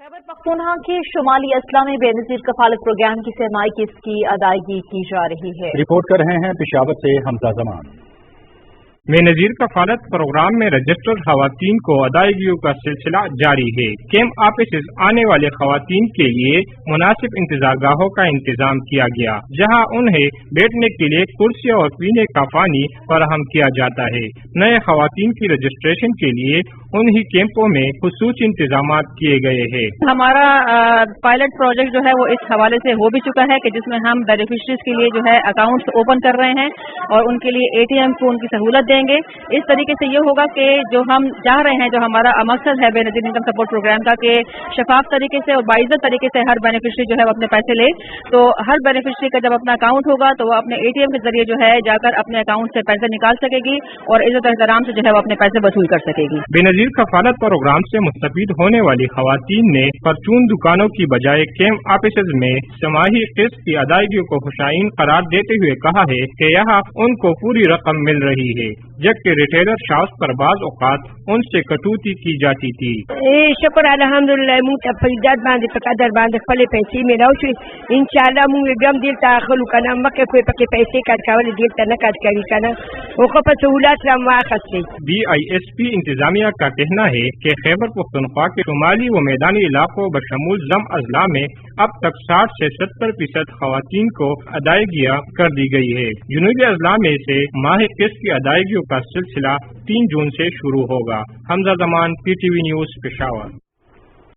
खैबर पख्तूनख्वा के शुमाली अजला में बेनज़ीर कफालत प्रोग्राम की सरमाई किस्त की अदायगी की जा रही है। रिपोर्ट कर रहे हैं पेशावर से हमजा जमान। बेनज़ीर कफालत प्रोग्राम में रजिस्टर्ड खवातीन को अदायगियों का सिलसिला जारी है। कैंप ऑफिस आने वाले खवातीन के लिए मुनासिब इंतजारगाहों का इंतजाम किया गया, जहां उन्हें बैठने के लिए कुर्सी और पीने का पानी फराहम किया जाता है। नए खवातीन की रजिस्ट्रेशन के लिए उन्हीं कैंपों में खुसूसी इंतजाम किए गए हैं। हमारा पायलट प्रोजेक्ट जो है वो इस हवाले से हो भी चुका है कि जिसमें हम बेनिफिशरीज के लिए जो है अकाउंट्स ओपन कर रहे हैं और उनके लिए एटीएम को उनकी सहूलत देंगे। इस तरीके से ये होगा कि जो हम चाह रहे हैं, जो हमारा मकसद है बेनज़ीर इनकम सपोर्ट प्रोग्राम का, कि शफाफ तरीके से और बाइज्जत तरीके से हर बेनिफिशरी जो है वो अपने पैसे ले। तो हर बेनिफिशरी का जब अपना अकाउंट होगा तो वो अपने एटीएम के जरिए जो है जाकर अपने अकाउंट से पैसे निकाल सकेगी और इज्जत एहतराम से जो है वो अपने पैसे वसूल कर सकेगी। बेनज़ीर कफालत प्रोग्राम से मुस्तफीद होने वाली खवातीन ने परचून दुकानों की बजाय कैंप ऑफिस में समाही किस्त की अदायगी को खुशाइन करार देते हुए कहा है कि यहाँ उनको पूरी रकम मिल रही है, जबकि रिटेलर शॉप्स पर बाज़ औक़ात उनसे कटौती की जाती थी। शुक्र अल्हम्दुलिल्लाह मुंह तफरीदात बांधे पकादर बांधे फले पैसे में राउशे इंशाल्लाह मुंह एकदम दिल ताखलु कना मके कोई पके पैसे काट कावले दिल तना काट करी कना ओको पर सहूलत राम वाखसे। BISP इंतजामिया का कहना है कि खैबर पख्तूनख्वा के शुमाली व मैदानी इलाकों बशमूल जम अजला में अब तक 60 से 70% खवातीन को अदायगियाँ कर दी गई है। जुनूबी अजला में से माह किस्त की अदायगियों का सिलसिला 3 जून से शुरू होगा। Hamza Zaman, PTV news, Peshawar.